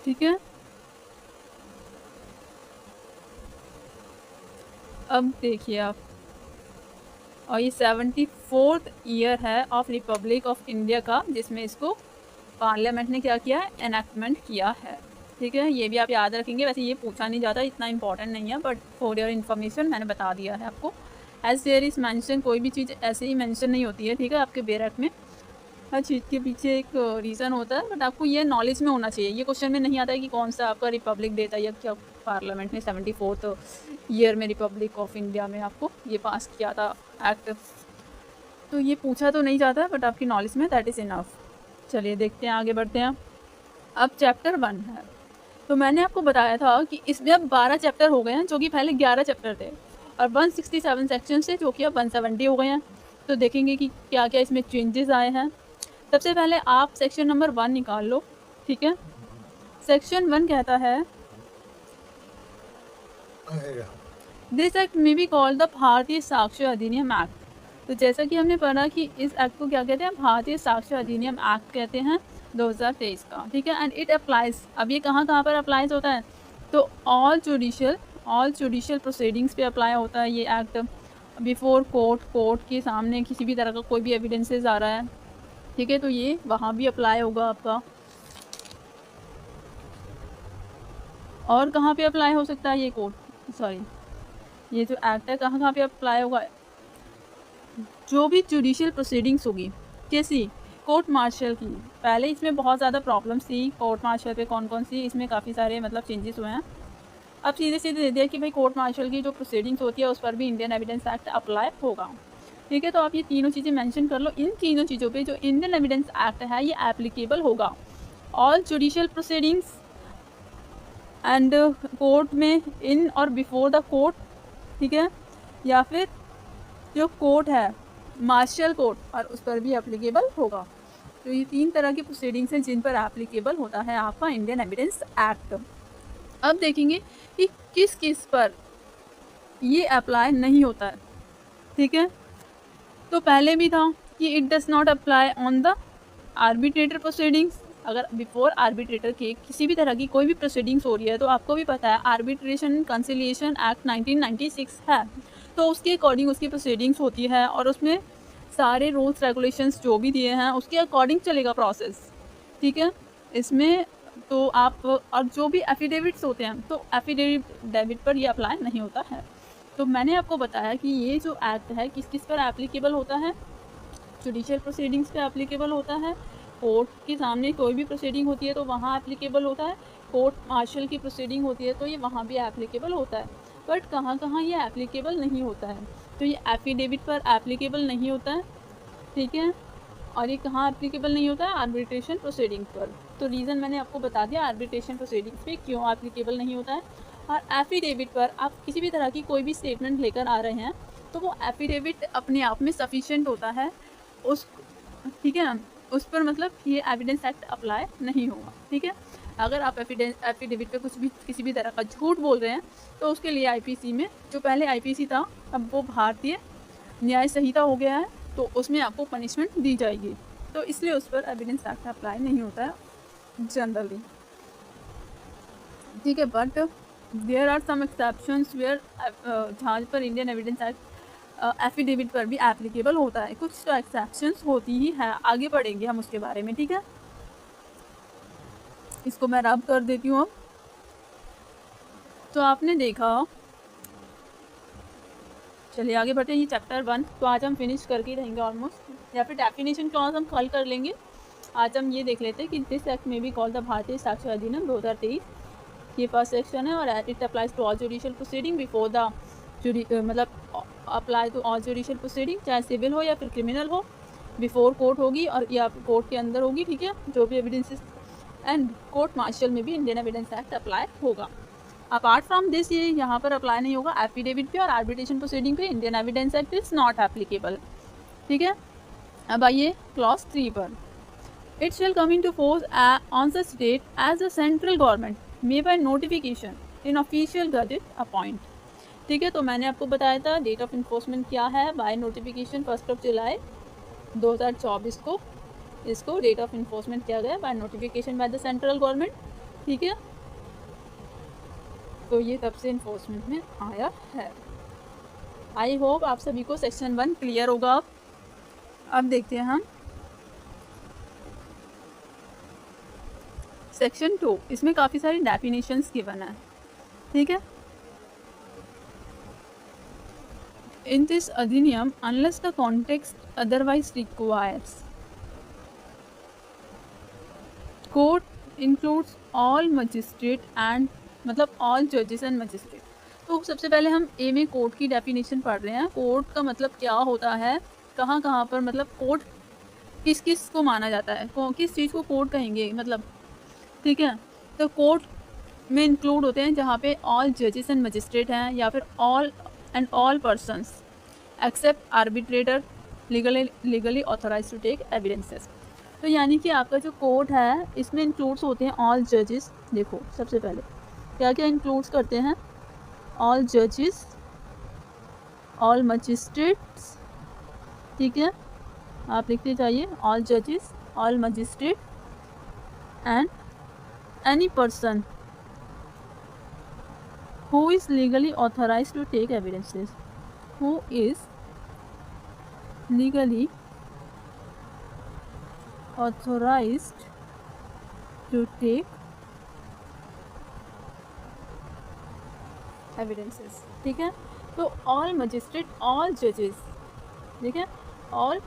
ठीक है। अब देखिए आप, और ये 74th ईयर है ऑफ रिपब्लिक ऑफ इंडिया का, जिसमें इसको पार्लियामेंट ने क्या किया है, एनैक्टमेंट किया है। ठीक है, ये भी आप याद रखेंगे। वैसे ये पूछा नहीं जाता, इतना इंपॉर्टेंट नहीं है, बट फॉर योर इन्फॉर्मेशन मैंने बता दिया है आपको। एज देयर इज मेंशन, कोई भी चीज़ ऐसे ही मेंशन नहीं होती है, ठीक है, आपके बेरक में हर चीज़ के पीछे एक रीज़न होता है, बट आपको ये नॉलेज में होना चाहिए। ये क्वेश्चन में नहीं आता है कि कौन सा आपका रिपब्लिक डे था या क्या पार्लियामेंट ने 74th ईयर में रिपब्लिक ऑफ इंडिया में आपको ये पास किया था एक्ट। तो ये पूछा तो नहीं जाता है, बट आपकी नॉलेज में दैट इज़ इनफ। चलिए देखते हैं, आगे बढ़ते हैं। अब चैप्टर 1 है। तो मैंने आपको बताया था कि इसमें अब 12 चैप्टर हो गए हैं, जो कि पहले 11 चैप्टर थे, और 167 सेक्शन से जो कि अब 170 हो गए हैं। तो देखेंगे कि क्या क्या इसमें चेंजेस आए हैं। सबसे पहले आप सेक्शन नंबर 1 निकाल लो, ठीक है। सेक्शन 1 कहता है, दिस एक्ट में बी कॉल्ड द भारतीय साक्ष्य अधिनियम एक्ट। तो जैसा कि हमने पढ़ा कि इस एक्ट को क्या कहते हैं, भारतीय साक्ष्य अधिनियम एक्ट कहते हैं 2023 का, ठीक है। एंड इट अप्लाइज, अब ये कहाँ कहाँ पर अप्लाइज होता है, तो ऑल जुडिशियल प्रोसीडिंग्स पे अप्लाई होता है ये एक्ट। बिफोर कोर्ट, कोर्ट के सामने किसी भी तरह का कोई भी एविडेंसेस आ रहा है, ठीक है, तो ये वहाँ भी अप्लाई होगा आपका। और कहाँ पे अप्लाई हो सकता है ये कोर्ट, सॉरी, ये जो एक्ट है कहाँ कहाँ पे अप्लाई होगा, जो भी जुडिशियल प्रोसीडिंग्स होगी, कैसी, कोर्ट मार्शल की। पहले इसमें बहुत ज़्यादा प्रॉब्लम्स थी कोर्ट मार्शल पे, कौन कौन सी, इसमें काफ़ी सारे मतलब चेंजेस हुए हैं। अब सीधे सीधे दे दिया कि भाई कोर्ट मार्शल की जो प्रोसीडिंग्स होती है उस पर भी इंडियन एविडेंस एक्ट अप्लाई होगा, ठीक है। तो आप ये तीनों चीज़ें मेंशन कर लो, इन तीनों चीज़ों पे जो इंडियन एविडेंस एक्ट है ये एप्लीकेबल होगा। All judicial proceedings and court में, इन और बिफोर द कोर्ट, ठीक है, या फिर जो कोर्ट है मार्शल कोर्ट, और उस पर भी एप्लीकेबल होगा। तो ये 3 तरह की प्रोसीडिंग्स हैं जिन पर एप्लीकेबल होता है आपका इंडियन एविडेंस एक्ट। अब देखेंगे कि किस किस पर ये अप्लाई नहीं होता है, ठीक है। तो पहले भी था कि it does not apply on the arbitrator proceedings. अगर बिफोर आर्बिट्रेटर के किसी भी तरह की कोई भी प्रोसीडिंग्स हो रही है, तो आपको भी पता है आर्बिट्रेशन कंसिलिएशन एक्ट 1996 है, तो उसके अकॉर्डिंग उसकी प्रोसीडिंग्स होती है, और उसमें सारे रूल्स रेगुलेशंस जो भी दिए हैं उसके अकॉर्डिंग चलेगा प्रोसेस, ठीक है। इसमें तो आप, और जो भी एफिडेविट्स होते हैं, तो एफिडेविट पर ये अप्लाई नहीं होता है। तो मैंने आपको बताया कि ये जो एक्ट है किस किस पर एप्लीकेबल होता है, जुडिशियल प्रोसीडिंग्स पे एप्लीकेबल होता है, कोर्ट के सामने कोई भी प्रोसीडिंग होती है तो वहाँ एप्लीकेबल होता है, कोर्ट मार्शल की प्रोसीडिंग होती है तो ये वहाँ भी एप्लीकेबल होता है। बट कहाँ कहाँ ये एप्लीकेबल नहीं होता है, तो ये एफिडेविट पर एप्लीकेबल नहीं होता है, ठीक है। और ये कहाँ एप्लीकेबल नहीं होता है, आर्बिट्रेशन प्रोसीडिंग्स पर। तो रीज़न मैंने आपको बता दिया आर्बिट्रेशन प्रोसीडिंग्स पे क्यों एप्लीकेबल नहीं होता है। और एफिडेविट पर आप किसी भी तरह की कोई भी स्टेटमेंट लेकर आ रहे हैं, तो वो एफिडेविट अपने आप में सफिशिएंट होता है उस, ठीक है, उस पर मतलब ये एविडेंस एक्ट अप्लाई नहीं होगा, ठीक है। अगर आप एफिडेविट पे कुछ भी किसी भी तरह का झूठ बोल रहे हैं, तो उसके लिए आईपीसी में, जो पहले आईपीसी था अब वो भारतीय न्याय संहिता हो गया है, तो उसमें आपको पनिशमेंट दी जाएगी। तो इसलिए उस पर एविडेंस एक्ट अप्लाई नहीं होता है जनरली, ठीक है। But there are some exceptions where, जहाँ पर इंडियन एविडेंस एक्ट एफिडेविट पर भी एप्लीकेबल होता है। कुछ तो एक्सेप्शंस होती ही है, आगे बढ़ेंगे हम उसके बारे में, ठीक है। इसको मैं रब कर देती हूँ अब। तो आपने देखा, चलिए आगे बढ़ते हैं, ये चैप्टर 1 तो आज हम फिनिश करके रहेंगे ऑलमोस्ट, या फिर डेफिनेशन क्लॉज हम कल कर लेंगे। आज हम ये देख लेते हैं कि दिस एक्ट में भी कॉल्ड द भारतीय साक्ष्य अधिनियम 2023, ये फर्स्ट सेक्शन है, और it applies to all judicial proceeding before the मतलब apply to all judicial proceeding, चाहे सिविल हो या फिर क्रिमिनल हो, बिफोर कोर्ट होगी और या कोर्ट के अंदर होगी, ठीक है, जो भी एविडेंसेस, एंड कोर्ट मार्शल में भी इंडियन एविडेंस एक्ट अप्लाई होगा। अपार्ट फ्रॉम दिस ये यहाँ पर अप्लाई नहीं होगा एफिडेविट पे और आर्बिट्रेशन प्रोसीडिंग पे, Indian evidence act is not applicable, ठीक है। अब आइए क्लॉज 3 पर, it shall come into force on the state as the central government may by notification in official gazette appoint, ठीक है। तो मैंने आपको बताया था डेट ऑफ इन्फोर्समेंट क्या है, बाय नोटिफिकेशन 1 जुलाई 2024 को इसको डेट ऑफ इन्फोर्समेंट किया गया by notification by the central government. ठीक है, तो ये तब से इन्फोर्समेंट में आया है। आई होप आप सभी को सेक्शन 1 क्लियर होगा। अब देखते हैं हम सेक्शन 2। इसमें काफ़ी सारी डेफिनेशंस गिवन है, ठीक है। इन दिस अधिनियम unless the context otherwise requires, court includes all magistrate and, मतलब ऑल जजेस एंड मजिस्ट्रेट। तो सबसे पहले हम ए में कोर्ट की डेफिनेशन पढ़ रहे हैं। कोर्ट का मतलब क्या होता है, कहाँ कहाँ पर, मतलब कोर्ट किस किस को माना जाता है, किस चीज़ को कोर्ट कहेंगे, मतलब ठीक है। तो कोर्ट में इंक्लूड होते हैं जहाँ पे ऑल जजेस एंड मजिस्ट्रेट हैं, या फिर all persons except arbitrator legally authorise to take evidences. तो यानी कि आपका जो कोर्ट है इसमें इंक्लूड्स होते हैं ऑल जजेस। देखो सबसे पहले क्या क्या इंक्लूड्स करते हैं, ऑल जजेस, ऑल मजिस्ट्रेट्स, ठीक है, आप लिखते जाइए, ऑल जजेस, all magistrate and any person who is legally authorized to take evidences, who is legally authorized to take evidences, ठीक है। तो all magistrate, all judges, ठीक है, all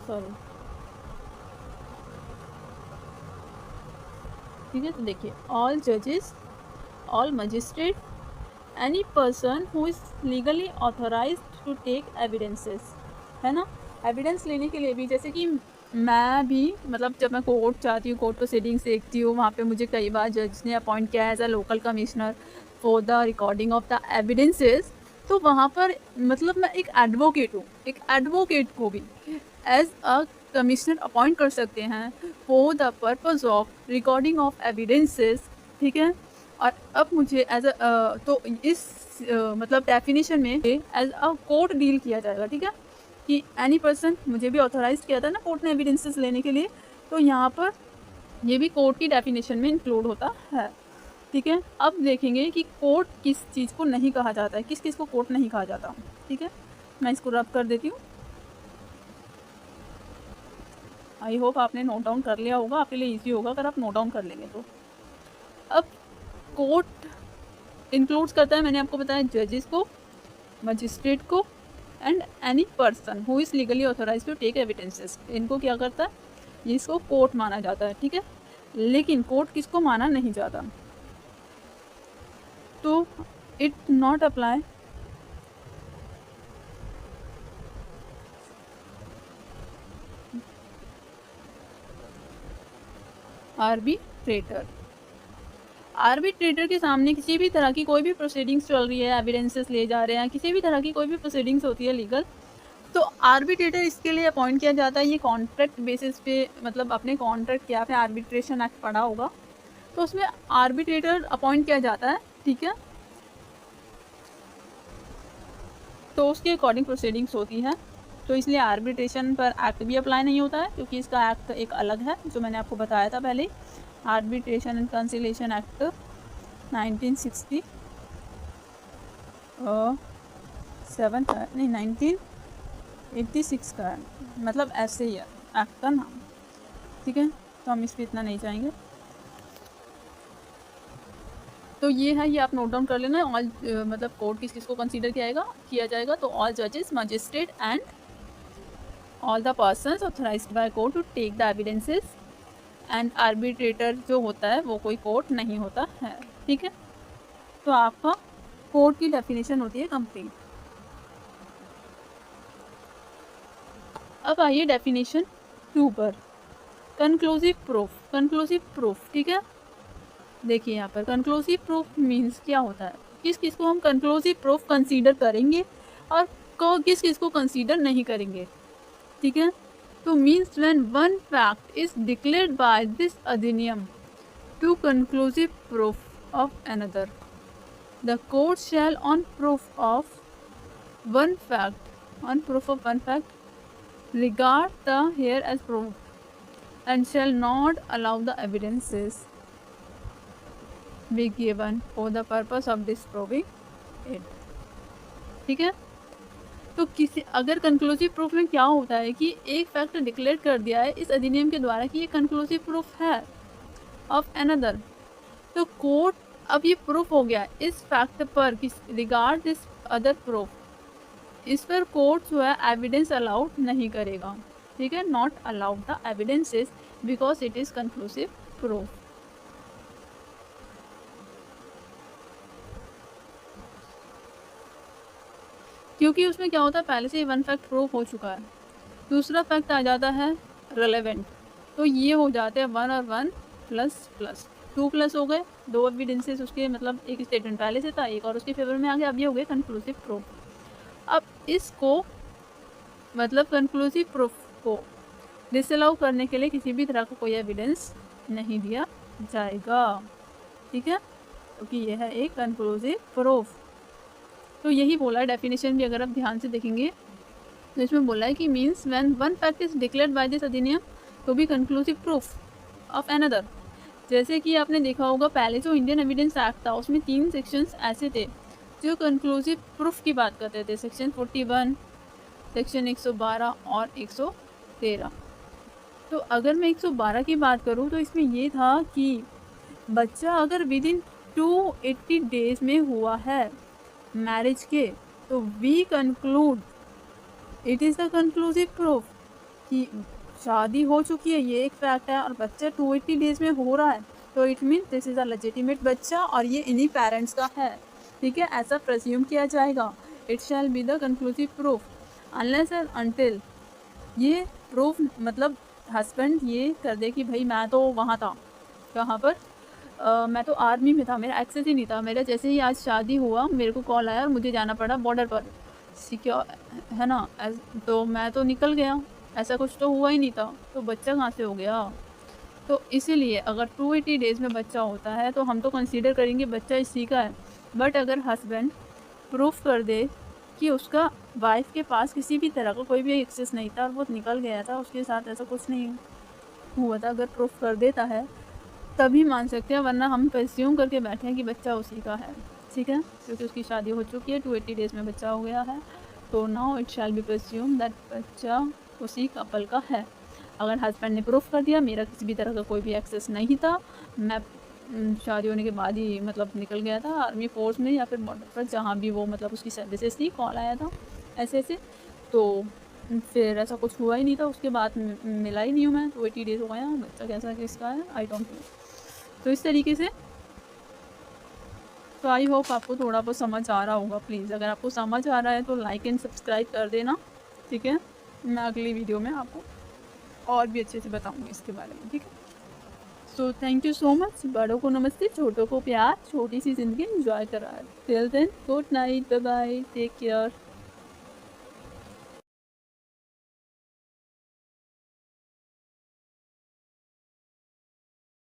सॉरी, ठीक है। तो देखिए ऑल जजेस, all magistrate, any person who is legally authorised to take evidences, है ना। एविडेंस लेने के लिए भी, जैसे कि मैं भी, मतलब जब मैं कोर्ट जाती हूँ, कोर्ट प्रोसीडिंग्स देखती हूँ, वहाँ पे मुझे कई बार जज ने अपॉइंट किया है as a local commissioner for the recording of the evidences. तो वहाँ पर मतलब मैं एक एडवोकेट हूँ, एक एडवोकेट को भी एज अ कमिश्नर अपॉइंट कर सकते हैं for the purpose of recording of evidences, ठीक है। और अब मुझे एज अ तो इस मतलब डेफिनेशन में एज अ कोर्ट डील किया जाएगा, ठीक है, कि एनी पर्सन, मुझे भी ऑथोराइज किया था ना कोर्ट ने एविडेंसेस लेने के लिए, तो यहाँ पर ये भी कोर्ट की डेफिनेशन में इंक्लूड होता है, ठीक है। अब देखेंगे कि कोर्ट किस चीज़ को नहीं कहा जाता है, किस किस को कोर्ट नहीं कहा जाता, ठीक है। मैं इसको रब कर देती हूँ। आई होप आपने नोट डाउन कर लिया होगा, आपके लिए इजी होगा अगर आप नोट डाउन कर लेंगे तो। अब कोर्ट इंक्लूड्स करता है, मैंने आपको बताया, जजेस को, मजिस्ट्रेट को and any person who is legally authorise to take evidences. इनको क्या करता है, इसको कोर्ट माना जाता है, ठीक है। लेकिन कोर्ट किसको माना नहीं जाता, तो it not apply arbitrator. Arbitrator के सामने किसी भी तरह की कोई भी प्रोसीडिंग्स चल रही है, एविडेंसेस ले जा रहे हैं, किसी भी तरह की कोई भी प्रोसीडिंग्स होती है लीगल, तो आर्बिट्रेटर इसके लिए अपॉइंट किया जाता है। ये कॉन्ट्रैक्ट बेसिस पे, मतलब अपने कॉन्ट्रैक्ट क्या, आपने आर्बिट्रेशन एक्ट पढ़ा होगा, तो उसमें आर्बिट्रेटर अपॉइंट किया जाता है, ठीक है। तो उसके अकॉर्डिंग प्रोसीडिंग्स होती है, तो इसलिए आर्बिट्रेशन पर एक्ट भी अप्लाई नहीं होता है, क्योंकि इसका एक्ट एक अलग है जो मैंने आपको बताया था पहले, आर्बिट्रेशन एंड कंसिलिएशन एक्ट 1967 नहीं 1986 का है, मतलब ऐसे ही है एक्ट का नाम, ठीक है। तो हम इस पर इतना नहीं चाहेंगे। तो ये है, ये आप नोट डाउन कर लेना। ऑल मतलब कोर्ट किस किस को कंसीडर किया जाएगा, तो ऑल जजेस, magistrate and all the persons authorised by court to take the evidences, and arbitrator जो होता है वो कोई कोर्ट नहीं होता है, ठीक है। तो आपका कोर्ट की डेफिनेशन होती है कंप्लीट। अब आइए डेफिनेशन 2 पर, कंक्लूसिव प्रूफ, ठीक है। देखिए यहाँ पर कंक्लूसिव प्रूफ मीन्स क्या होता है, किस किस को हम कंक्लूसिव प्रूफ कंसीडर करेंगे और किस किस को कंसीडर नहीं करेंगे, ठीक है। तो means when one fact is declared by this अधिनियम to conclusive proof of another, the court shall on proof of one fact regard the here as proof and shall not allow the evidences be given for the purpose of disproving it. ठीक है, तो किसी अगर conclusive proof में क्या होता है कि एक फैक्ट डिक्लेयर कर दिया है इस अधिनियम के द्वारा कि ये कंक्लूसिव प्रूफ है ऑफ अनदर, तो कोर्ट अब ये प्रूफ हो गया इस फैक्ट पर किस रिगार्ड दिस अदर प्रूफ, इस पर कोर्ट जो है एविडेंस अलाउड नहीं करेगा। ठीक है, not allowed the evidences because it is conclusive proof. क्योंकि उसमें क्या होता है पहले से ही वन फैक्ट प्रूफ हो चुका है, दूसरा फैक्ट आ जाता है रेलेवेंट, तो ये हो जाते हैं 1 और 1 प्लस प्लस 2 प्लस हो गए, 2 एविडेंसेस उसके, मतलब एक स्टेटमेंट पहले से था एक और उसके फेवर में आ गया, अब ये हो गए कंक्लूसिव प्रूफ। अब इसको मतलब कंक्लूसिव प्रूफ को डिसअलाउ करने के लिए किसी भी तरह का कोई एविडेंस नहीं दिया जाएगा। ठीक है, क्योंकि यह है एक कंक्लूसिव प्रूफ। तो यही बोला है डेफिनेशन भी, अगर आप ध्यान से देखेंगे तो इसमें बोला है कि means when one fact is declared by this अधिनियम तो भी कंक्लूसिव प्रूफ ऑफ अनदर। जैसे कि आपने देखा होगा पहले जो इंडियन एविडेंस एक्ट था उसमें 3 सेक्शंस ऐसे थे जो कंक्लूसिव प्रूफ की बात करते थे, सेक्शन 41, सेक्शन 112 और 113। तो अगर मैं 112 की बात करूँ तो इसमें ये था कि बच्चा अगर विद इन 280 डेज में हुआ है मैरिज के तो we conclude it is the conclusive proof कि शादी हो चुकी है, ये एक फैक्ट है, और बच्चा 280 डेज में हो रहा है तो it mean this is a legitimate बच्चा और ये इन्हीं पेरेंट्स का है। ठीक है, ऐसा प्रेज्यूम किया जाएगा, it shall be the conclusive proof unless and until ये प्रूफ मतलब हस्बैंड ये कर दे कि भाई मैं तो वहाँ था, कहाँ पर मैं तो आर्मी में था, मेरा एक्सेस ही नहीं था, मेरा जैसे ही आज शादी हुआ मेरे को कॉल आया और मुझे जाना पड़ा बॉर्डर पर सिक्योर, है ना, तो मैं तो निकल गया, ऐसा कुछ तो हुआ ही नहीं था, तो बच्चा कहाँ से हो गया। तो इसीलिए अगर 280 डेज़ में बच्चा होता है तो हम तो कंसीडर करेंगे बच्चा इसी का है। बट अगर हस्बैंड प्रूफ कर दे कि उसका वाइफ के पास किसी भी तरह का कोई भी एक्सेस नहीं था और वो निकल गया था, उसके साथ ऐसा कुछ नहीं हुआ था, अगर प्रूफ कर देता है तभी मान सकते हैं, वरना हम प्रेज्यूम करके बैठे हैं कि बच्चा उसी का है। ठीक है, क्योंकि उसकी शादी हो चुकी है, 280 डेज़ में बच्चा हो गया है, तो now it shall be presume that बच्चा उसी कपल का है। अगर हस्बैंड ने प्रूफ कर दिया मेरा किसी भी तरह का कोई भी एक्सेस नहीं था, मैं शादी होने के बाद ही मतलब निकल गया था आर्मी फोर्स में या फिर बॉर्डर पर जहाँ भी वो मतलब उसकी सर्विसेज थी, कॉल आया था ऐसे ऐसे, तो फिर ऐसा कुछ हुआ ही नहीं था, उसके बाद मिला ही नहीं हूँ मैं, 280 डेज़ हो गया, बच्चा कैसा किसका है आई डोंट नो। तो इस तरीके से, तो आई होप आपको थोड़ा बहुत समझ आ रहा होगा। प्लीज़ अगर आपको समझ आ रहा है तो लाइक एंड सब्सक्राइब कर देना। ठीक है, मैं अगली वीडियो में आपको और भी अच्छे से बताऊंगी इसके बारे में। ठीक है, so thank you so much. बड़ों को नमस्ते, छोटों को प्यार, छोटी सी ज़िंदगी एंजॉय करा। Till then good night, bye bye, take care.